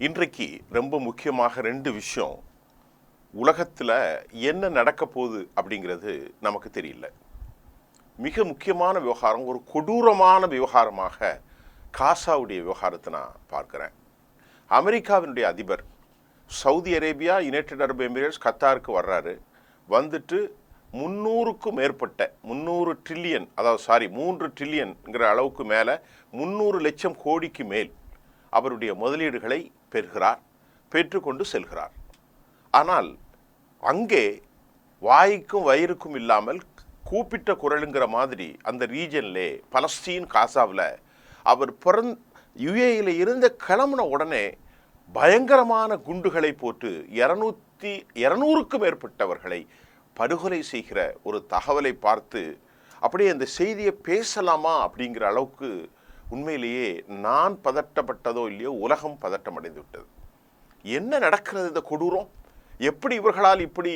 இன்றைக்கு ரொம்ப முக்கியமாக ரெண்டு விஷயம் உலகத்தில் என்ன நடக்க போகுது அப்படிங்கிறது நமக்கு தெரியல. மிக முக்கியமான விவகாரம், ஒரு கொடூரமான விவகாரமாக காசாவுடைய விவகாரத்தை நான் பார்க்குறேன். அமெரிக்காவினுடைய அதிபர் சவுதி அரேபியா, யுனைடெட் அரபு எமிரேட்ஸ், கத்தாருக்கு வர்றாரு. வந்துட்டு 300க்கும் மேற்பட்ட 300 ட்ரில்லியன், அதாவது 3 ட்ரில்லியன்ங்கிற அளவுக்கு மேலே 300 லட்சம் கோடிக்கு மேல் அவருடைய முதலீடுகளை பெறுகிறார், பெற்றுக்கொண்டு செல்கிறார். ஆனால் அங்கே வாய்க்கும் வயிறுக்கும் இல்லாமல் கூப்பிட்ட குரலுங்கிற மாதிரி அந்த ரீஜன்லே பலஸ்தீன் காசாவில் அவர் யுஏயில் இருந்து கிளம்பின உடனே பயங்கரமான குண்டுகளை போட்டு 200க்கும் மேற்பட்டவர்களை படுகொலை செய்கிற ஒரு தகவலை பார்த்து அப்படியே அந்த செய்தியை பேசலாமா அப்படிங்கிற அளவுக்கு உண்மையிலேயே நான் பதட்டப்பட்டதோ இல்லையோ உலகம் பதட்டம் அடைந்து விட்டது. என்ன நடக்கிறது இந்த கொடூரம்? எப்படி இவர்களால் இப்படி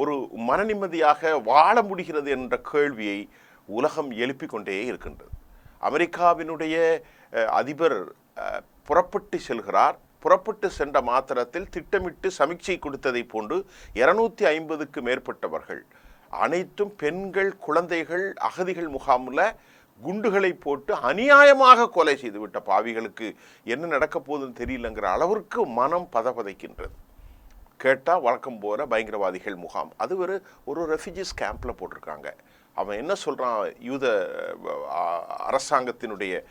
ஒரு மன நிம்மதியாக வாழ முடிகிறது என்ற கேள்வியை உலகம் எழுப்பிக் கொண்டே இருக்கின்றது. அமெரிக்காவினுடைய அதிபர் புறப்பட்டு செல்கிறார். புறப்பட்டு சென்ற மாத்திரத்தில் திட்டமிட்டு சமீட்சை கொடுத்ததை போன்று 250க்கு மேற்பட்டவர்கள், அனைத்தும் பெண்கள், குழந்தைகள், அகதிகள் முகாமில் குண்டுகளை போட்டு அநியாயமாக கொலை செய்துவிட்ட பாவிகளுக்கு என்ன நடக்க போகுதுன்னு தெரியலங்கிற அளவிற்கு மனம் பதபதைக்கின்றது. கேட்டால் வழக்கம் போகிற பயங்கரவாதிகள் முகாம், அது ஒரு ரெஃப்யூஜிஸ் கேம்பில் போட்டிருக்காங்க. அவன் என்ன சொல்கிறான், யூத அரசாங்கத்தினுடைய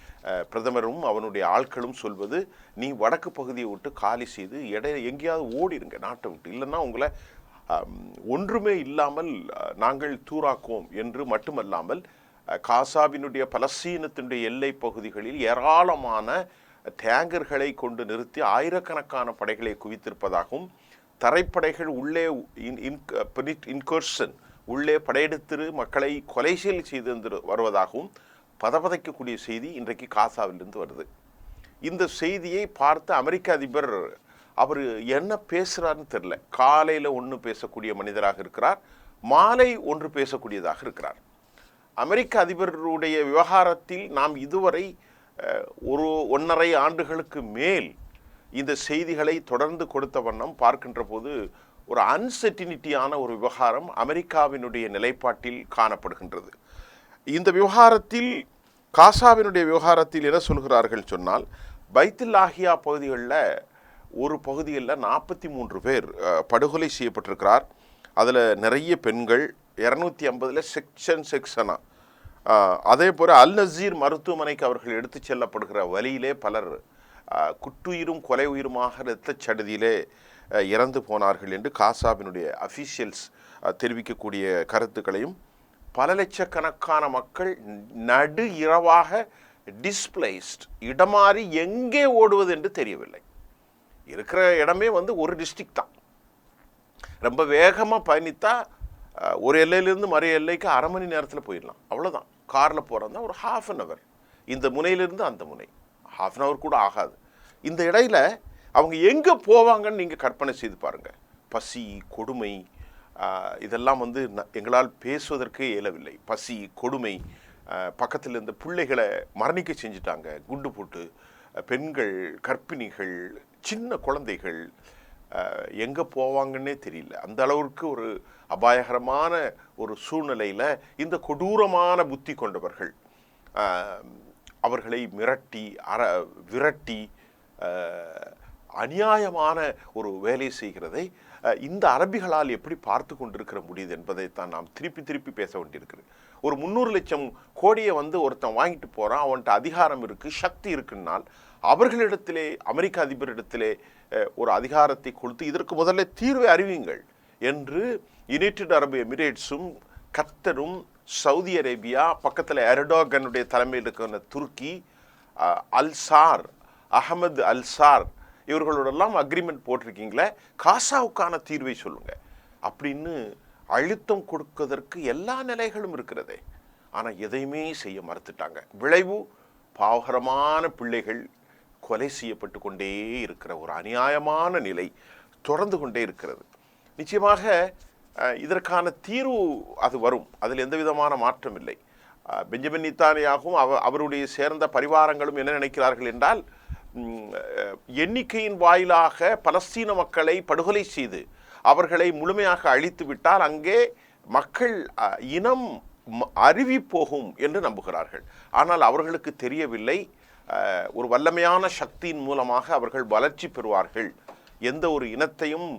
பிரதமரும் அவனுடைய ஆட்களும் சொல்வது, நீ வடக்கு பகுதியை விட்டு காலி செய்து எங்கேயாவது ஓடிடுங்க நாட்டை விட்டு, இல்லைன்னா உங்களை ஒன்றுமே இல்லாமல் நாங்கள் தூராக்குவோம் என்று மட்டுமல்லாமல் காசாவினுடைய பலஸ்தீனத்தினுடைய எல்லை பகுதிகளில் ஏராளமான டேங்கர்களை கொண்டு நிறுத்தி ஆயிரக்கணக்கான படைகளை குவித்திருப்பதாகவும், தரைப்படைகள் உள்ளே இன்கர்ஷன் உள்ளே படையெடுத்து மக்களை கொலை செய்து வருவதாகவும் பதபதைக்கக்கூடிய செய்தி இன்றைக்கு காசாவிலிருந்து வருது. இந்த செய்தியை பார்த்து அமெரிக்க அதிபர் அவர் என்ன பேசுகிறாருன்னு தெரில. காலையில் ஒன்று பேசக்கூடிய மனிதராக இருக்கிறார், மாலை ஒன்று பேசக்கூடியதாக இருக்கிறார். அமெரிக்க அதிபருடைய விவகாரத்தில் நாம் இதுவரை 1.5 ஆண்டுகளுக்கு மேல் இந்த செய்திகளை தொடர்ந்து கொடுத்த வண்ணம் பார்க்கின்ற போது ஒரு அன்சர்டினிட்டியான ஒரு விவகாரம் அமெரிக்காவினுடைய நிலைப்பாட்டில் காணப்படுகின்றது. இந்த விவகாரத்தில், காசாவினுடைய விவகாரத்தில் என்ன சொல்கிறார்கள் சொன்னால், பைத்துல்லாஹியா பகுதிகளில் ஒரு பகுதியில் 43 பேர் படுகொலை செய்யப்பட்டிருக்கிறார். அதில் நிறைய பெண்கள், 250 செக்ஷனா. அதே போல் அல் நசீர் மருத்துவமனைக்கு அவர்கள் எடுத்து செல்லப்படுகிற வழியிலே பலர் குட்டுயிரும் கொலை உயிருமாக இரத்தச் சடுதியிலே இறந்து போனார்கள் என்று காசாவினுடைய அஃபீஷியல்ஸ் தெரிவிக்கக்கூடிய கருத்துக்களையும், பல லட்சக்கணக்கான மக்கள் நடு இரவாக டிஸ்பிளேஸ்ட், இடமாறி எங்கே ஓடுவது என்று தெரியவில்லை. இருக்கிற இடமே ஒரு டிஸ்ட்ரிக்ட் தான். ரொம்ப வேகமாக பயணித்தா ஒரு எல்லையிலேருந்து மறு எல்லைக்கு 1/2 மணி நேரத்தில் போயிடலாம், அவ்வளோதான். காரில் போகிறதா ஒரு 1/2 hour, இந்த முனையிலிருந்து அந்த முனை 1/2 hour கூட ஆகாது. இந்த இடையில அவங்க எங்கே போவாங்கன்னு நீங்கள் கற்பனை செய்து பாருங்கள். பசி, கொடுமை, இதெல்லாம் எங்களால் பேசுவதற்கே இயலவில்லை. பசி, கொடுமை, பக்கத்தில் இருந்த பிள்ளைகளை மரணிக்க செஞ்சுட்டாங்க குண்டு போட்டு, பெண்கள், கர்ப்பிணிகள், சின்ன குழந்தைகள் எங்கே போவாங்கன்னே தெரியல. அந்த அளவுக்கு ஒரு அபாயகரமான ஒரு சூழ்நிலையில் இந்த கொடூரமான புத்தி கொண்டவர்கள் அவர்களை விரட்டி அநியாயமான ஒரு வேலை செய்கிறதை இந்த அரபிகளால் எப்படி பார்த்து கொண்டிருக்கிற முடியுது என்பதைத்தான் நாம் திருப்பி பேச வேண்டியிருக்குது. ஒரு 300 லட்சம் கோடியை ஒருத்தன் வாங்கிட்டு போகிறான், அவன்கிட்ட அதிகாரம் இருக்குது, சக்தி இருக்குன்னால் அவர்களிடத்திலே, அமெரிக்க அதிபரிடத்திலே ஒரு அதிகாரத்தை கொடுத்து இதற்கு முதல்ல தீர்வை அறிவியுங்கள் என்று யுனைடெட் அரபு எமிரேட்ஸும், கத்தரும், சவுதி அரேபியா, பக்கத்தில் எர்டோகனுடைய தலைமையில் இருக்கிற துருக்கி, அஹமது அல்சார் இவர்களோடெல்லாம் அக்ரிமெண்ட் போட்டிருக்கீங்களே, காசாவுக்கான தீர்வை சொல்லுங்கள் அப்படின்னு அழுத்தம் கொடுப்பதற்கு எல்லா நிலைகளும் இருக்கிறதே. ஆனால் எதையுமே செய்ய மறுத்துட்டாங்க. விளைவு, பாவகரமான பிள்ளைகள் கொலை செய்யப்பட்டு கொண்டே இருக்கிற ஒரு அநியாயமான நிலை தொடர்ந்து கொண்டே இருக்கிறது. நிச்சயமாக இதற்கான தீர்வு அது வரும், அதில் எந்த விதமான மாற்றம் இல்லை. பெஞ்சமின் நெத்தன்யாகுவும் அவருடைய சேர்ந்த பரிவாரங்களும் என்ன நினைக்கிறார்கள் என்றால், எண்ணிக்கையின் வாயிலாக பலஸ்தீன மக்களை படுகொலை செய்து அவர்களை முழுமையாக அழித்து விட்டால் அங்கே மக்கள் இனம் அருவி போகும் என்று நம்புகிறார்கள். ஆனால் அவர்களுக்கு தெரியவில்லை, ஒரு வல்லமையான சக்தியின் மூலமாக அவர்கள் வளர்ச்சி பெறுவார்கள், எந்த ஒரு இனத்தையும்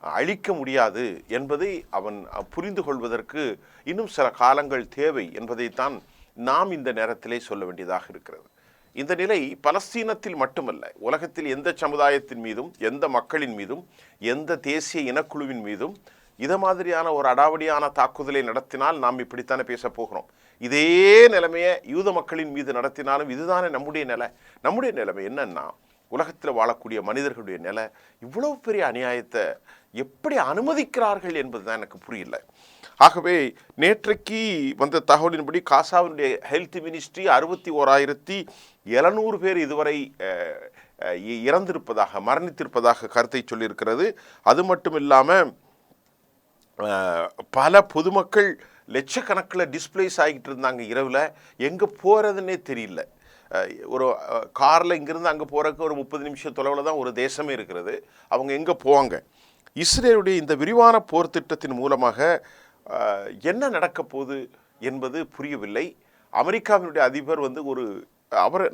அழிக்க முடியாது என்பதை அவன் புரிந்து கொள்வதற்கு இன்னும் சில காலங்கள் தேவை என்பதைத்தான் நாம் இந்த நேரத்திலே சொல்ல வேண்டியதாக இருக்கிறது. இந்த நிலை பலஸ்தீனத்தில் மட்டுமல்ல, உலகத்தில் எந்த சமுதாயத்தின் மீதும், எந்த மக்களின் மீதும், எந்த தேசிய இனக்குழுவின் மீதும் இதை மாதிரியான ஒரு அடாவடியான தாக்குதலை நடத்தினால் நாம் இப்படித்தானே பேச போகிறோம். இதே நிலைமையை யூத மக்களின் மீது நடத்தினாலும் இதுதானே நம்முடைய நிலை. நம்முடைய நிலைமை என்னன்னா, உலகத்தில் வாழக்கூடிய மனிதர்களுடைய நிலை இவ்வளவு பெரிய அநியாயத்தை எப்படி அனுமதிக்கிறார்கள் என்பதுதான் எனக்கு புரியல. ஆகவே நேற்றைக்கு வந்த தகவலின்படி காசாவினுடைய ஹெல்த் மினிஸ்ட்ரி 61,700 பேர் இதுவரை இறந்திருப்பதாக, மரணித்திருப்பதாக கருத்தை சொல்லியிருக்கிறது. அது மட்டும் இல்லாமல் பல பொதுமக்கள் லட்சக்கணக்கில் டிஸ்பிளேஸ் ஆகிட்டு இருந்தாங்க. இரவில் எங்கே போகிறதுன்னே தெரியல. ஒரு காரில் இங்கேருந்து அங்கே போகிறதுக்கு ஒரு 30 நிமிஷம் தொலைவில் தான் ஒரு தேசமே இருக்கிறது. அவங்க எங்கே போவாங்க? இஸ்ரேலுடைய இந்த விரிவான போர் திட்டத்தின் மூலமாக என்ன நடக்க போகுது என்பது புரியவில்லை. அமெரிக்காவினுடைய அதிபர்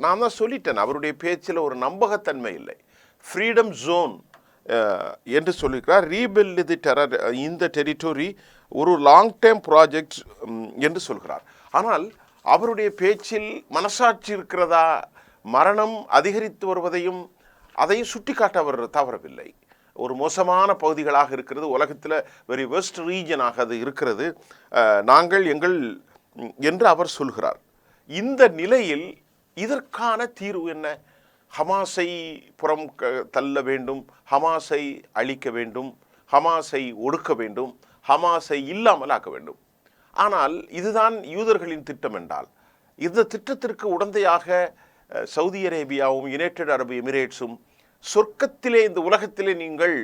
நான் தான் சொல்லிட்டேன், அவருடைய பேச்சில் ஒரு நம்பகத்தன்மை இல்லை. ஃப்ரீடம் ஜோன் என்று சொல்லியிருக்கிறார். ரீபில்ட் தி டெரர் இந்த டெரிட்டோரி ஒரு லாங் டேர்ம் ப்ராஜெக்ட் என்று சொல்கிறார். ஆனால் அவருடைய பேச்சில் மனசாட்சி இருக்கிறதா? மரணம் அதிகரித்து வருவதையும் அதையும் சுட்டி காட்ட அவர் தவறவில்லை. ஒரு மோசமான பகுதிகளாக இருக்கிறது, உலகத்தில் வெரி வெஸ்ட் ரீஜனாக அது இருக்கிறது, நாங்கள் எங்கள் என்று அவர் சொல்கிறார். இந்த நிலையில் இதற்கான தீர்வு என்ன? ஹமாஸை புறம் தள்ள வேண்டும், ஹமாஸை அழிக்க வேண்டும், ஹமாஸை ஒடுக்க வேண்டும், ஹமாஸை இல்லாமல் ஆக்க வேண்டும். ஆனால் இதுதான் யூதர்களின் திட்டம் என்றால், இந்த திட்டத்திற்கு உடந்தையாக சவுதி அரேபியாவும் யுனைடெட் அரபு எமிரேட்ஸும் சொர்க்கத்திலே, இந்த உலகத்திலே நீங்கள்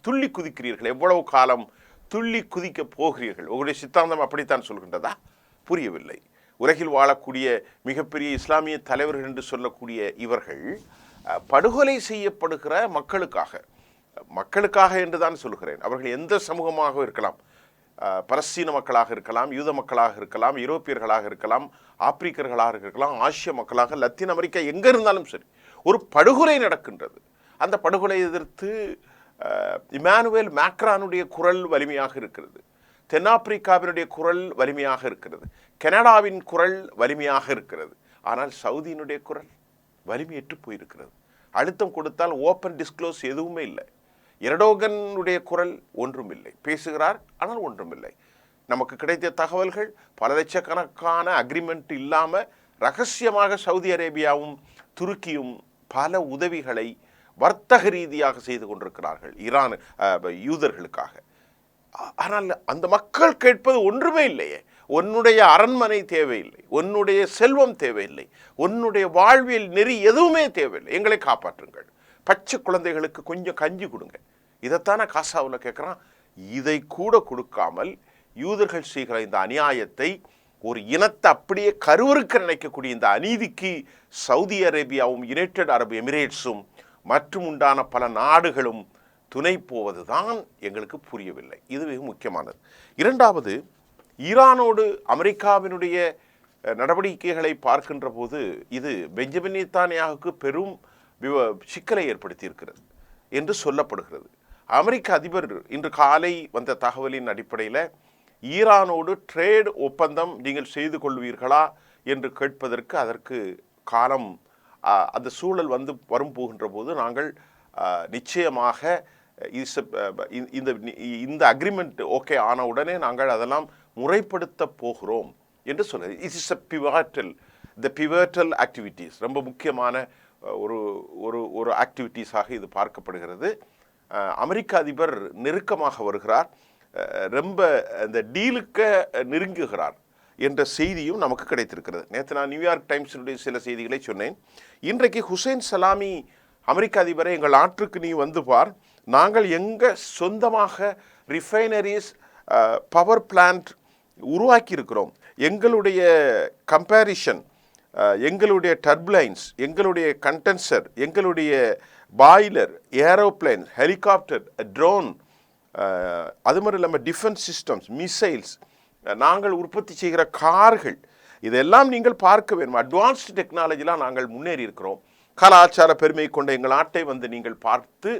துள்ளி குதிக்கிறீர்கள், எவ்வளவு காலம் துள்ளி குதிக்க போகிறீர்கள்? உங்களுடைய சித்தாந்தம் அப்படித்தான் சொல்கின்றதா? புரியவில்லை. உலகில் வாழக்கூடிய மிகப்பெரிய இஸ்லாமிய தலைவர்கள் என்று சொல்லக்கூடிய இவர்கள் படுகொலை செய்யப்படுகிற மக்களுக்காக என்று தான் சொல்கிறேன். அவர்கள் எந்த சமூகமாக இருக்கலாம், பலஸ்தீன மக்களாக இருக்கலாம், யூத மக்களாக இருக்கலாம், யூரோப்பியர்களாக இருக்கலாம், ஆப்பிரிக்கர்களாக இருக்கலாம், ஆசிய மக்களாக, லத்தீன் அமெரிக்கா, எங்கே இருந்தாலும் சரி, ஒரு படுகொலை நடக்கின்றது. அந்த படுகொலை எதிர்த்து இமானுவேல் மேக்ரானுடைய குரல் வலிமையாக இருக்கிறது, தென்னாப்பிரிக்காவினுடைய குரல் வலிமையாக இருக்கிறது, கனடாவின் குரல் வலிமையாக இருக்கிறது. ஆனால் சவுதியினுடைய குரல் வலிமையற்று போயிருக்கிறது. அழுத்தம் கொடுத்தால் ஓப்பன் டிஸ்க்ளோஸ் எதுவுமே இல்லை. எர்டோகனுடைய குரல் ஒன்றும் இல்லை, பேசுகிறார் ஆனால் ஒன்றும் இல்லை. நமக்கு கிடைத்த தகவல்கள் பல லட்சக்கணக்கான அக்ரிமெண்ட் இல்லாமல் ரகசியமாக சவுதி அரேபியாவும் துருக்கியும் பல உதவிகளை வர்த்தக ரீதியாக செய்து கொண்டிருக்கிறார்கள் யூதர்களுக்காக. ஆனால் அந்த மக்கள் கேட்பது ஒன்றுமே இல்லையே. உன்னுடைய அரண்மனை தேவையில்லை, உன்னுடைய செல்வம் தேவையில்லை, உன்னுடைய வாழ்வியல் நெறி எதுவுமே தேவையில்லை, எங்களை காப்பாற்றுங்கள், பச்சை குழந்தைகளுக்கு கொஞ்சம் கஞ்சி கொடுங்க. இதைத்தானே காசாவில் கேட்குறான். இதை கூட கொடுக்காமல் யூதர்கள் செய்கிற இந்த அநியாயத்தை, ஒரு இனத்தை அப்படியே கருவறுக்க நினைக்கக்கூடிய இந்த அநீதிக்கு சவுதி அரேபியாவும் யுனைடெட் அரபு எமிரேட்ஸும் மற்றும் உண்டான பல நாடுகளும் துணை போவது தான் எங்களுக்கு புரியவில்லை. இது மிக முக்கியமானது. இரண்டாவது, ஈரானோடு அமெரிக்காவினுடைய நடவடிக்கைகளை பார்க்கின்ற போது இது பெஞ்சமின் நேதன்யாகுவுக்கு பெரும் சிக்கலை ஏற்படுத்தியிருக்கிறது என்று சொல்லப்படுகிறது. அமெரிக்க அதிபர் இன்று காலை வந்த தகவலின் அடிப்படையில் ஈரானோடு ட்ரேட் ஒப்பந்தம் நீங்கள் செய்து கொள்வீர்களா என்று கேட்பதற்கு அதற்கு காலம், அந்த சூழல் வரும் போகின்ற போது நாங்கள் நிச்சயமாக இந்த அக்ரிமெண்ட் ஓகே ஆன உடனே நாங்கள் அதெல்லாம் முறைப்படுத்த போகிறோம் என்று சொல்லுது. It is the pivotal activities, ரொம்ப முக்கியமான ஒரு ஆக்டிவிட்டீஸாக இது பார்க்கப்படுகிறது. அமெரிக்க அதிபர் நெருக்கமாக வருகிறார், ரொம்ப இந்த டீலுக்க நெருங்குகிறார் என்ற செய்தியும் நமக்கு கிடைத்திருக்கிறது. நேற்று நான் நியூயார்க் டைம்ஸினுடைய சில செய்திகளை சொன்னேன். இன்றைக்கு ஹுசைன் சலாமி அமெரிக்க அதிபரை, எங்கள் நாட்டுக்கு நீ வந்து பார், நாங்கள் எங்கள் சொந்தமாக ரிஃபைனரிஸ், பவர் பிளான்ட் உருவாக்கி இருக்கிறோம், எங்களுடைய கம்பேரிஷன் எங்களுடைய டர்புலைன்ஸ், எங்களுடைய கண்டென்சர், எங்களுடைய பாய்லர், ஏரோப்ளேன், ஹெலிகாப்டர், ட்ரோன், அது மாதிரி இல்லாமல் டிஃபென்ஸ் சிஸ்டம்ஸ், மிசைல்ஸ், நாங்கள் உற்பத்தி செய்கிற கார்கள், இதெல்லாம் நீங்கள் பார்க்க வேண்டும். அட்வான்ஸ்டு டெக்னாலஜிலாம் நாங்கள் முன்னேறி இருக்கிறோம். கலாச்சார பெருமை கொண்ட எங்கள் நாட்டை வந்து நீங்கள் பார்த்து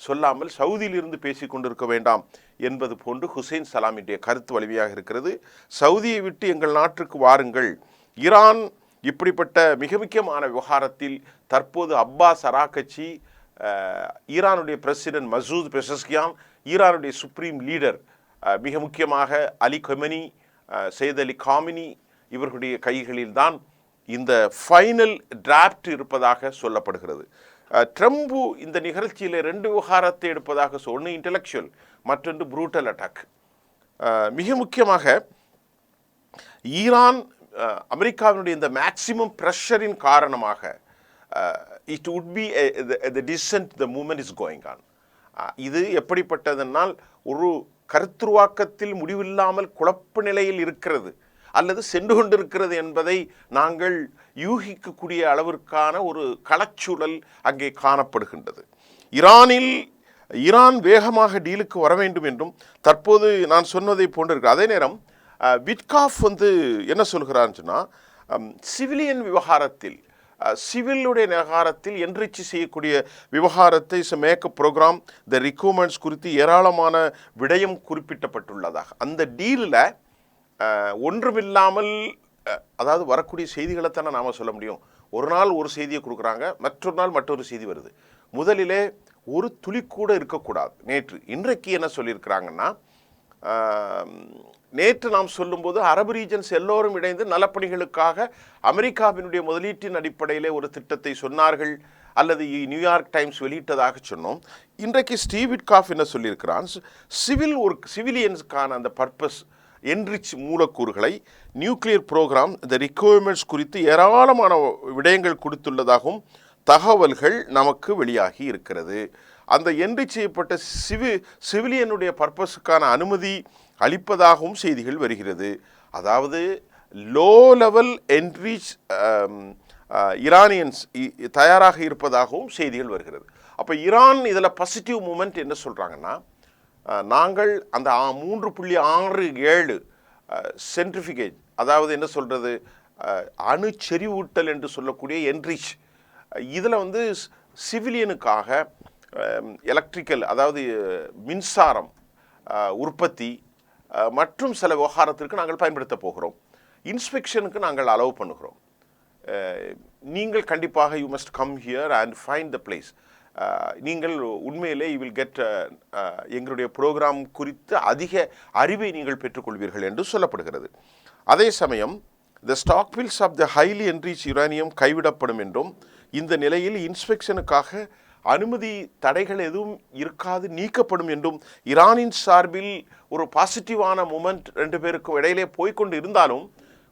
சொல்லாமல் சவுதியிலிருந்து பேசி கொண்டிருக்க வேண்டாம் என்பது போன்று ஹுசைன் சலாமியுடைய கருத்து வலிமையாக இருக்கிறது. சவுதியை விட்டு எங்கள் நாட்டுக்கு வாருங்கள். ஈரான் இப்படிப்பட்ட மிக முக்கியமான விவகாரத்தில் தற்போது அப்பாஸ் அராகச்சி, ஈரானுடைய பிரசிடென்ட் மசூத் பெசஸ்கியான், ஈரானுடைய சுப்ரீம் லீடர் மிக முக்கியமாக அலி கொமெனி, சையத் அலி காமினி இவர்களுடைய கைகளில் தான் இந்த ஃபைனல் டிராப்ட் இருப்பதாக சொல்லப்படுகிறது. ட்ரம்ப் இந்த நிகழ்ச்சியில் 2 விவகாரத்தை எடுப்பதாக ஒன்று இன்டெலெக்சுவல், மற்றொன்று ப்ரூட்டல் அட்டாக். மிக முக்கியமாக ஈரான் அமெரிக்காவினுடைய இந்த மேக்சிமம் ப்ரெஷரின் காரணமாக it would be the decent the moment is going on. இது எப்படிப்பட்டதென்னால் ஒரு கருத்துருவாக்கத்தில் முடிவில்லாமல் குழப்ப நிலையில் இருக்கிறது அல்லது சென்று கொண்டிருக்கிறது என்பதை நாங்கள் யூகிக்கக்கூடிய அளவிற்கான ஒரு களச்சூழல் அங்கே காணப்படுகின்றது. ஈரான் வேகமாக டீலுக்கு வர வேண்டும் என்றும் தற்போது நான் சொன்னதை போன்றிருக்கிறது. அதே நேரம் விட்காஃப் வந்து என்ன சொல்கிறான்னு சொன்னால், சிவிலியன் விவகாரத்தில், சிவிலுடைய விவகாரத்தில் என்ரிச்சு செய்யக்கூடிய விவகாரத்தை மேக் ப்ரோக்ராம் த ரிக்யூர்மெண்ட்ஸ் குறித்து ஏராளமான விடயம் குறிப்பிட்டப்பட்டுள்ளதாக. அந்த டீலில் ஒன்றுமில்லாமல், அதாவது வரக்கூடிய செய்திகளைத்தானே நாம் சொல்ல முடியும். ஒரு நாள் ஒரு செய்தியை கொடுக்குறாங்க, மற்றொரு நாள் மற்றொரு செய்தி வருது. முதலிலே ஒரு துளி கூட இருக்கக்கூடாது. இன்றைக்கு என்ன சொல்லியிருக்கிறாங்கன்னா, நேற்று நாம் சொல்லும்போது அரபு ரீஜன்ஸ் எல்லோரும் இணைந்து நலப்பணிகளுக்காக அமெரிக்காவினுடைய முதலீட்டின் அடிப்படையிலே ஒரு திட்டத்தை சொன்னார்கள் அல்லது நியூயார்க் டைம்ஸ் வெளியிட்டதாக சொன்னோம். இன்றைக்கு ஸ்டீவ் விட்காஃப் என்ன சொல்லியிருக்கிறான், சிவிலியன்ஸுக்கான அந்த பர்பஸ் என்ரிச் மூலக்கூறுகளை நியூக்ளியர் ப்ரோக்ராம் இந்த ரிக்வயர்மெண்ட்ஸ் குறித்து ஏராளமான விடயங்கள் கொடுத்துள்ளதாகவும் தகவல்கள் நமக்கு வெளியாகி இருக்கிறது. அந்த என்ரிச் செய்யப்பட்ட சிவிலியனுடைய பர்பஸுக்கான அனுமதி அளிப்பதாகவும் செய்திகள் வருகிறது. அதாவது லோ லெவல் என்ரிச் ஈரானியன்ஸ் தயாராக இருப்பதாகவும் செய்திகள் வருகிறது. அப்போ ஈரான் இதில் பாசிட்டிவ் மூமெண்ட் என்ன சொல்கிறாங்கன்னா, நாங்கள் அந்த 3.67 சென்ட்ரிஃபிகேஜ், அதாவது என்ன சொல்கிறது, அணு செறிவூட்டல் என்று சொல்லக்கூடிய என்ரிச், இதில் வந்து சிவிலியனுக்காக எலக்ட்ரிக்கல், அதாவது மின்சாரம் உற்பத்தி மற்றும் சில விவகாரத்திற்கு நாங்கள் பயன்படுத்த போகிறோம். இன்ஸ்பெக்ஷனுக்கு நாங்கள் அலோவ் பண்ணுகிறோம். நீங்கள் கண்டிப்பாக you must come here and find the place. நீங்கள் உண்மையிலே யூ வில் கெட் எங்களுடைய ப்ரோக்ராம் குறித்து அதிக அறிவை நீங்கள் பெற்றுக்கொள்வீர்கள் என்று சொல்லப்படுகிறது. அதே சமயம் the stockpiles of the highly enrich uranium கைவிடப்படும் என்றும், இந்த நிலையில் இன்ஸ்பெக்ஷனுக்காக அனுமதி தடைகள் எதுவும் இருக்காது, நீக்கப்படும் என்றும் ஈரானின் சார்பில் ஒரு பாசிட்டிவான மூமெண்ட் 2 பேருக்கும் இடையிலே போய்கொண்டு இருந்தாலும்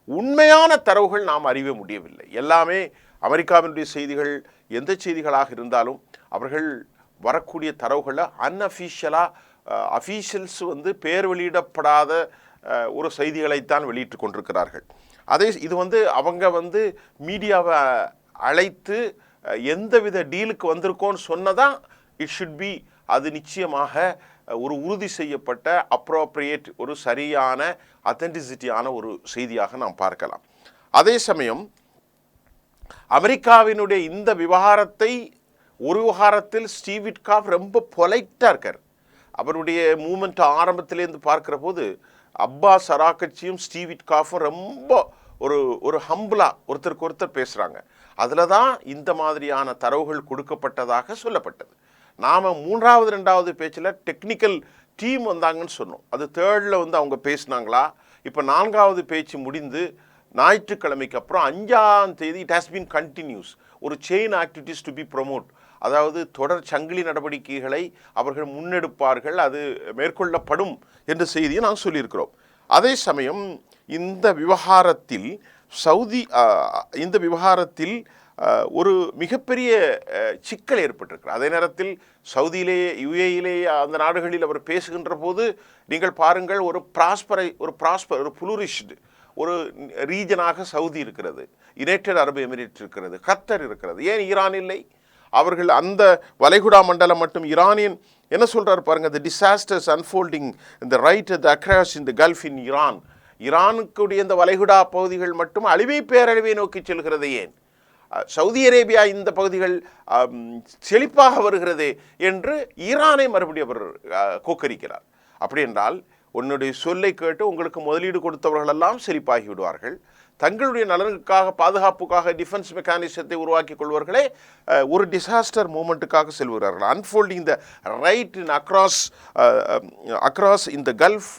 உண்மையான தரவுகள் நாம் அறிய முடியவில்லை. எல்லாமே அமெரிக்காவினுடைய செய்திகள், எந்த செய்திகளாக இருந்தாலும் அவர்கள் வரக்கூடிய தரவுகளை அன்அஃபீஷியலாக, அஃபீஷியல்ஸ் வந்து பேர் வெளியிடப்படாத ஒரு செய்திகளைத்தான் வெளியிட்டு கொண்டிருக்கிறார்கள். இது வந்து அவங்க வந்து மீடியாவை அழைத்து எந்தவித டீலுக்கு வந்திருக்கோன்னு சொன்னதான் இட் ஷுட் பி, அது நிச்சயமாக ஒரு உறுதி செய்யப்பட்ட அப்ரோப்ரியேட், ஒரு சரியான அத்தென்டிசிட்டியான ஒரு செய்தியாக நாம் பார்க்கலாம். அதே சமயம் அமெரிக்காவினுடைய இந்த விவகாரத்தை, ஒரு விவகாரத்தில் ஸ்டீவ் விட்காஃப் ரொம்ப பொலைட்டாக இருக்கார். அவருடைய மூமெண்ட் ஆரம்பத்திலேருந்து பார்க்குற போது அப்பாஸ் அராகச்சியும் ஸ்டீவ் விட்காஃபும் ரொம்ப ஒரு ஹம்பிளாக ஒருத்தருக்கு ஒருத்தர் பேசுகிறாங்க. அதில் தான் இந்த மாதிரியான தரவுகள் கொடுக்கப்பட்டதாக சொல்லப்பட்டது. நாம் 3வது 2வது பேச்சில் டெக்னிக்கல் டீம் வந்தாங்கன்னு சொன்னோம். அது 3rd வந்து அவங்க பேசினாங்களா? இப்போ 4வது பேச்சு முடிந்து ஞாயிற்றுக்கிழமைக்கு அப்புறம் 5ஆம் தேதி இட் ஹாஸ் பீன் கண்டினியூஸ், ஒரு chain activities to be promote, அதாவது தொடர் சங்கிலி நடவடிக்கைகளை அவர்கள் முன்னெடுப்பார்கள், அது மேற்கொள்ளப்படும் என்ற செய்தியை நான் சொல்லியிருக்கிறோம். அதே சமயம் இந்த விவகாரத்தில் ஒரு மிகப்பெரிய சிக்கல் ஏற்பட்டிருக்கிறது. அதே நேரத்தில் சவுதியிலேயே, யுஏயிலேயே, அந்த நாடுகளில் அவர் பேசுகின்ற போது நீங்கள் பாருங்கள், ஒரு புளூரிஷ்டு, ஒரு ரீஜனாக சவுதி இருக்கிறது, யுனைடெட் அரபு எமிரேட் இருக்கிறது, கத்தர் இருக்கிறது. ஏன் ஈரான் இல்லை? அவர்கள் அந்த வளைகுடா மண்டலம் மட்டும் ஈரானியன் என்ன சொல்றாரு பாருங்க, the disasters unfolding in the right at the across in the Gulf in Iran. ஈரானுக்குடைய இந்த வளைகுடா பகுதிகள் மட்டும் அழிவை பேரழிவை நோக்கி செல்கிறது. ஏன் சவுதி அரேபியா இந்த பகுதிகள் செழிப்பாக வருகிறது என்று ஈரானை மறுபடியும் அவர் கோக்கரிக்கிறார். அப்படி என்றால் உன்னுடைய சொல்லை கேட்டு உங்களுக்கு முதலீடு கொடுத்தவர்களெல்லாம் செழிப்பாகி விடுவார்கள். தங்களுடைய நலனுக்காக பாதுகாப்புக்காக டிஃபென்ஸ் மெக்கானிசத்தை உருவாக்கி கொள்வர்களே ஒரு டிசாஸ்டர் மூமெண்ட்டுக்காக செல்கிறார்கள். Unfolding the right in across in the gulf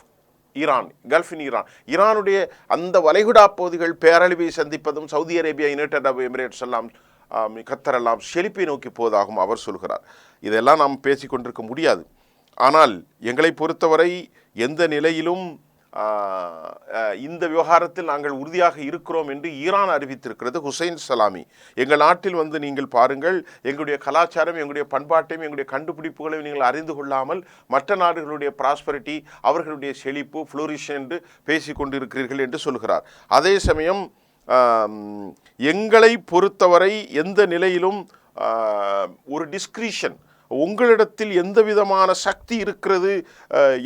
in Iran. ஈரானுடைய அந்த வளைகுடா பகுதிகள் பேரழிவை சந்திப்பதும் சவுதி அரேபியா, யுனைடெட் அரபு எமிரேட்ஸ் எல்லாம் கத்தர் எல்லாம் செழிப்பை நோக்கி போவதாகவும் அவர் சொல்கிறார். இதெல்லாம் நாம் பேசிக்கொண்டிருக்க முடியாது. ஆனால் எங்களை பொறுத்தவரை எந்த நிலையிலும் இந்த விவகாரத்தில் நாங்கள் உறுதியாக இருக்கிறோம் என்று ஈரான் அறிவித்திருக்கிறது. ஹுசைன் சலாமி, எங்கள் நாட்டில் வந்து நீங்கள் பாருங்கள், எங்களுடைய கலாச்சாரம், எங்களுடைய பண்பாட்டையும் எங்களுடைய கண்டுபிடிப்புகளையும் நீங்கள் அறிந்து கொள்ளாமல் மற்ற நாடுகளுடைய ப்ராஸ்பரிட்டி, அவர்களுடைய செழிப்பு, ஃப்ளோரிஷன் என்று பேசிக்கொண்டிருக்கிறீர்கள் என்று சொல்கிறார். அதே சமயம் எங்களை பொறுத்தவரை எந்த நிலையிலும் ஒரு டிஸ்கிரிஷன், உங்களிடத்தில் எந்த விதமான சக்தி இருக்கிறது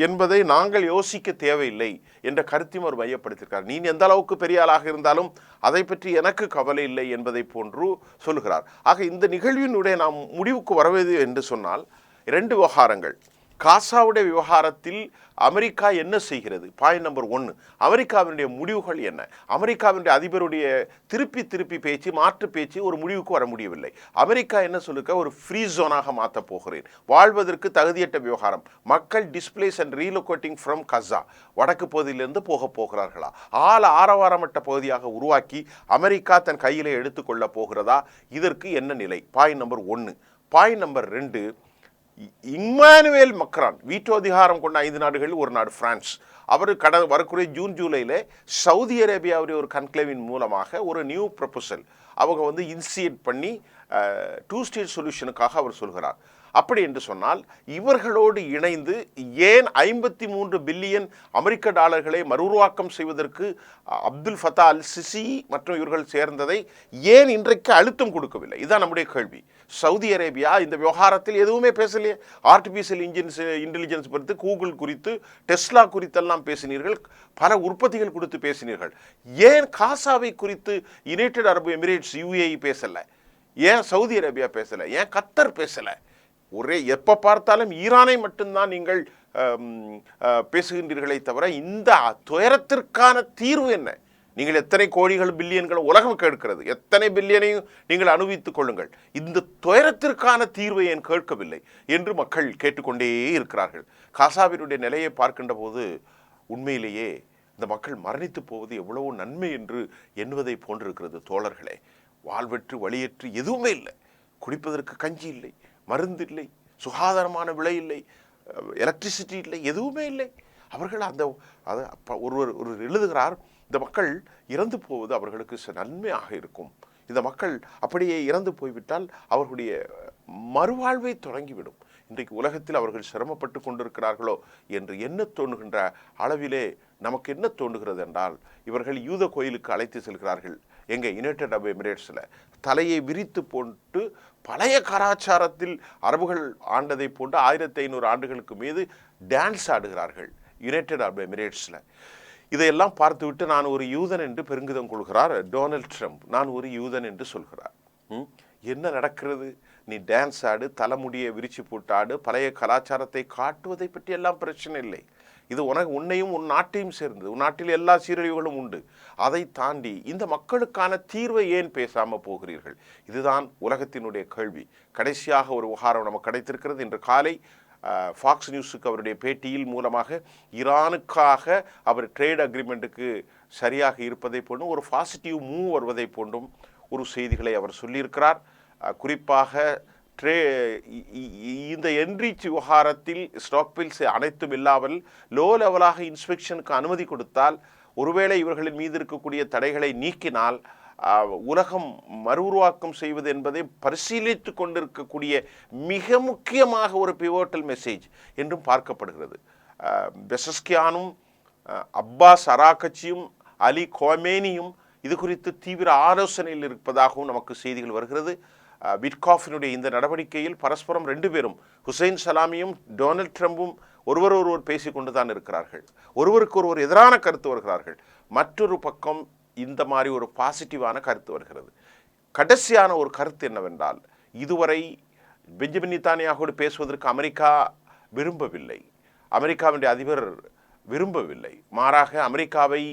என்பதை நாங்கள் யோசிக்க தேவையில்லை என்ற கருத்தையும் அவர் மையப்படுத்தியிருக்கார். நீ எந்த அளவுக்கு பெரிய ஆளாக இருந்தாலும் அதை பற்றி எனக்கு கவலை இல்லை என்பதை போன்று சொல்கிறார். ஆக இந்த நிகழ்வினுடைய நாம் முடிவுக்கு வரவது என்று சொன்னால் 2 விவகாரங்கள். காசாவுடைய விவகாரத்தில் அமெரிக்கா என்ன செய்கிறது? பாயிண்ட் நம்பர் 1, அமெரிக்காவினுடைய முடிவுகள் என்ன? அமெரிக்காவினுடைய அதிபருடைய திருப்பி பேச்சு, மாற்று பேச்சு ஒரு முடிவுக்கு வர முடியவில்லை. அமெரிக்கா என்ன சொல்லுக்க, ஒரு ஃப்ரீ ஜோனாக மாற்றப் போகிறேன், வாழ்வதற்கு தகுதியற்ற விவகாரம், மக்கள் டிஸ்பிளேஸ் அண்ட் ரீலோகேட்டிங் ஃப்ரம் கசா, வடக்கு பகுதியிலிருந்து போகிறார்களா, ஆரவாரமற்ற பகுதியாக உருவாக்கி அமெரிக்கா தன் கையிலே எடுத்துக்கொள்ள போகிறதா? இதற்கு என்ன நிலை? Point number 1. Point number 2, Emmanuel Macron veto அதிகாரம் கொண்ட 5 நாடுகளில் ஒரு நாடு பிரான்ஸ். அவர் வரக்கூடிய ஜூன் ஜூலையில் சவுதி அரேபியாவுடைய ஒரு கன்க்ளேவின் மூலமாக ஒரு நியூ ப்ரொபோசல் அவங்க வந்து இனிஷியேட் பண்ணி 2 ஸ்டேட் சொல்யூஷனுக்காக அவர் சொல்கிறார். அப்படி என்று சொன்னால் இவர்களோடு இணைந்து ஏன் 53 பில்லியன் அமெரிக்க டாலர்களை மறுஉருவாக்கம் செய்வதற்கு அப்துல் ஃபத்தா அல் சிசி மற்றும் இவர்கள் சேர்ந்ததை ஏன் இன்றைக்கு அழுத்தம் கொடுக்கவில்லை? இதுதான் நம்முடைய கேள்வி. சவுதி அரேபியா இந்த விவகாரத்தில் எதுவுமே பேசலையே. ஆர்டிஃபிஷியல் இன்டெலிஜென்ஸ் குறித்து, கூகுள் குறித்து, டெஸ்லா குறித்தெல்லாம் பேசினீர்கள், பல உற்பத்திகள் குறித்து பேசினீர்கள். ஏன் காசாவை குறித்து யுனைடெட் அரபு எமிரேட்ஸ் UAE பேசலை? ஏன் சவுதி அரேபியா பேசலை? ஏன் கத்தர் பேசலை? ஒரே எப்போ பார்த்தாலும் ஈரானை மட்டும்தான் நீங்கள் பேசுகின்றீர்களே தவிர இந்த துயரத்திற்கான தீர்வு என்ன? நீங்கள் எத்தனை கோடிகள் பில்லியன்கள் உலகம் கேட்கிறது, எத்தனை பில்லியனையும் நீங்கள் அனுபவித்துக் கொள்ளுங்கள், இந்த துயரத்திற்கான தீர்வை ஏன் கேட்கவில்லை என்று மக்கள் கேட்டுக்கொண்டே இருக்கிறார்கள். காசாவினுடைய நிலையை பார்க்கின்ற போது உண்மையிலேயே இந்த மக்கள் மரணித்து போவது எவ்வளவோ நன்மை என்று எண்ணுவதை போன்றிருக்கிறது. தோழர்களே, வாழ்வற்று வழியற்று எதுவுமே இல்லை. குடிப்பதற்கு கஞ்சி இல்லை, மருந்து இல்லை, சுகாதாரமான விலை இல்லை, எலக்ட்ரிசிட்டி இல்லை, எதுவுமே இல்லை. அவர்கள் ஒருவர் எழுதுகிறார், இந்த மக்கள் இறந்து போவது அவர்களுக்கு நன்மையாக இருக்கும். இந்த மக்கள் அப்படியே இறந்து போய்விட்டால் அவர்களுடைய மறுவாழ்வை தொடங்கிவிடும். இன்றைக்கு உலகத்தில் அவர்கள் சிரமப்பட்டு கொண்டிருக்கிறார்களோ என்று என்ன தோணுகின்ற அளவிலே நமக்கு என்ன தோன்றுகிறது என்றால், இவர்கள் யூத கோயிலுக்கு அழைத்து செல்கிறார்கள். எங்கே? யுனைடெட் அரபு எமிரேட்ஸில் தலையை விரித்து போட்டு பழைய கலாச்சாரத்தில் அரபுகள் ஆண்டதை போன்று 1500 ஆண்டுகளுக்கு மீது டான்ஸ் ஆடுகிறார்கள் யுனைடெட் அரபு எமிரேட்ஸில். இதையெல்லாம் பார்த்துவிட்டு நான் ஒரு யூதன் என்று பெருமிதம் கொள்கிறார் டொனால்ட் ட்ரம்ப். நான் ஒரு யூதன் என்று சொல்கிறார். என்ன நடக்கிறது? நீ டான்ஸ் ஆடு, தலைமுடியை விரிச்சு போட்டாடு, பழைய கலாச்சாரத்தை காட்டுவதை பற்றி எல்லாம் பிரச்சனை இல்லை. இது உன்னையும் உன் நாட்டையும் சேர்ந்தது. உன் நாட்டில் எல்லா சீரழிவுகளும் உண்டு. அதை தாண்டி இந்த மக்களுக்கான தீர்வை ஏன் பேசாமல் போகிறீர்கள்? இதுதான் உலகத்தினுடைய கேள்வி. கடைசியாக ஒரு விவகாரம் நமக்கு கிடைத்திருக்கிறது. இன்று காலை ஃபாக்ஸ் நியூஸுக்கு அவருடைய பேட்டியில் மூலமாக ஈரானுக்காக அவர் ட்ரேட் அக்ரிமெண்ட்டுக்கு சரியாக இருப்பதை போன்றும் ஒரு பாசிட்டிவ் மூவ் வருவதை போன்றும் ஒரு செய்திகளை அவர் சொல்லியிருக்கிறார். குறிப்பாக இந்த என்ரிச் விவகாரத்தில் ஸ்டாக்பில்ஸ் அனைத்தும் இல்லாமல் லோ லெவலாக இன்ஸ்பெக்ஷனுக்கு அனுமதி கொடுத்தால், ஒருவேளை இவர்களின் மீது இருக்கக்கூடிய தடைகளை நீக்கினால் உலகம் மறுஉருவாக்கம் செய்வது என்பதை பரிசீலித்து கொண்டிருக்கக்கூடிய மிக முக்கியமாக ஒரு பிவோட்டல் மெசேஜ் என்றும் பார்க்கப்படுகிறது. பெசஸ்கியானும் அப்பாஸ் அராகச்சியும் அலி கோமேனியும் இது குறித்து தீவிர ஆலோசனையில் இருப்பதாகவும் நமக்கு செய்திகள் வருகிறது. விட்காஃபினுடைய இந்த நடவடிக்கையில் பரஸ்பரம் 2 பேரும் ஹுசைன் சலாமியும் டொனால்ட் ட்ரம்பும் ஒருவர் பேசி கொண்டு தான் இருக்கிறார்கள். ஒருவருக்கு ஒருவர் எதிரான கருத்து வருகிறார்கள். மற்றொரு பக்கம் இந்த மாதிரி ஒரு பாசிட்டிவான கருத்து வருகிறது. கடைசியான ஒரு கருத்து என்னவென்றால், இதுவரை பெஞ்சமின் நெதன்யாஹுவோடு பேசுவதற்கு அமெரிக்கா விரும்பவில்லை, அமெரிக்காவினுடைய அதிபர் விரும்பவில்லை. மாறாக அமெரிக்காவை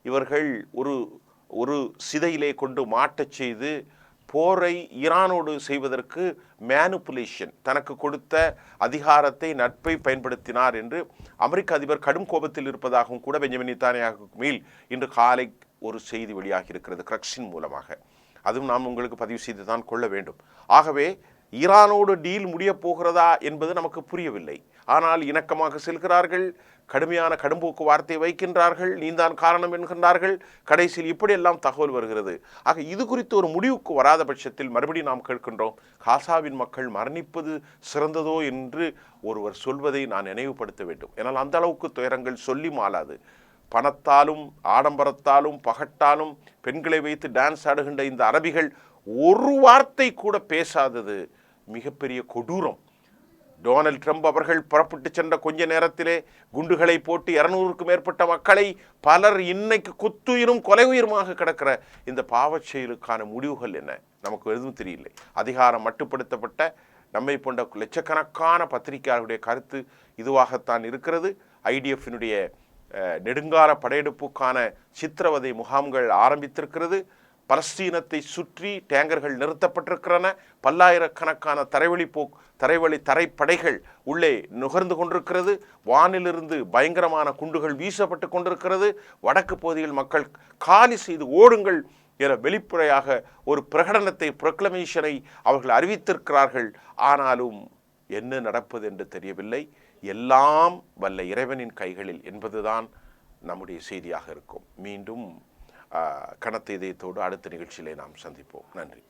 இவர்கள் ஒரு சிதையிலே கொண்டு மாட்டச் செய்து போரை ஈரானோடு செய்வதற்கு மேனுப்புலேஷன், தனக்கு கொடுத்த அதிகாரத்தை நட்பை பயன்படுத்தினார் என்று அமெரிக்க அதிபர் கடும் கோபத்தில் இருப்பதாகவும் கூட பெஞ்சமின் நெதன்யாஹுவுக்கு மேல் இன்று காலை ஒரு செய்தி வெளியாகி இருக்கிறது கிரக்ஸின் மூலமாக. அதுவும் நாம் உங்களுக்கு பதிவு செய்து தான் கொள்ள வேண்டும். ஆகவே ஈரானோடு டீல் முடிய போகிறதா என்பது நமக்கு புரியவில்லை. ஆனால் இணக்கமாக செல்கிறார்கள், கடுமையான கடும்போக்கு வார்த்தை வைக்கின்றார்கள், நீந்தான் காரணம் என்கின்றார்கள். கடைசியில் இப்படியெல்லாம் தகவல் வருகிறது. ஆக இது குறித்து ஒரு முடிவுக்கு வராத பட்சத்தில் மறுபடியும் நாம் கேட்கின்றோம், காசாவின் மக்கள் மரணிப்பது சிறந்ததோ என்று ஒருவர் சொல்வதை நான் நினைவுபடுத்த வேண்டும். ஏனால் அந்த அளவுக்கு துயரங்கள் சொல்லி மாளாது. பணத்தாலும் ஆடம்பரத்தாலும் பகட்டாலும் பெண்களை வைத்து டான்ஸ் ஆடுகின்ற இந்த அரபிகள் ஒரு வார்த்தை கூட பேசாதது மிகப்பெரிய கொடூரம். டொனால்ட் ட்ரம்ப் அவர்கள் புறப்பட்டு சென்ற கொஞ்ச நேரத்திலே குண்டுகளை போட்டு 200க்கும் மேற்பட்ட மக்களை பலர் இன்னைக்கு குத்துயிரும் கொலை உயிருமாக கிடக்கிற இந்த பாவச் செயலுக்கான முடிவுகள் என்ன நமக்கு எதுவும் தெரியலை. அதிகாரம் மட்டுப்படுத்தப்பட்ட நம்மை போன்ற லட்சக்கணக்கான பத்திரிகையாளர்களுடைய கருத்து இதுவாகத்தான் இருக்கிறது. ஐடிஎஃபினுடைய நெடுங்கால படையெடுப்புக்கான சித்திரவதை முகாம்கள் ஆரம்பித்திருக்கிறது. பலஸ்தீனத்தை சுற்றி டேங்கர்கள் நிறுத்தப்பட்டிருக்கிறன. பல்லாயிரக்கணக்கான தரைப்படைகள் உள்ளே நுகர்ந்து கொண்டிருக்கிறது. வானிலிருந்து பயங்கரமான குண்டுகள் வீசப்பட்டு கொண்டிருக்கிறது. வடக்கு பகுதியில் மக்கள் காலி செய்து ஓடுங்கள் என வெளிப்படையாக ஒரு பிரகடனத்தை, ப்ரொக்ளமேஷனை அவர்கள் அறிவித்திருக்கிறார்கள். ஆனாலும் என்ன நடப்பது என்று தெரியவில்லை. எல்லாம் வல்ல இறைவனின் கைகளில் என்பதுதான் நம்முடைய செய்தியாக இருக்கும். மீண்டும் கனத்த இதயத்தோடு அடுத்த நிகழ்ச்சியிலே நாம் சந்திப்போம். நன்றி.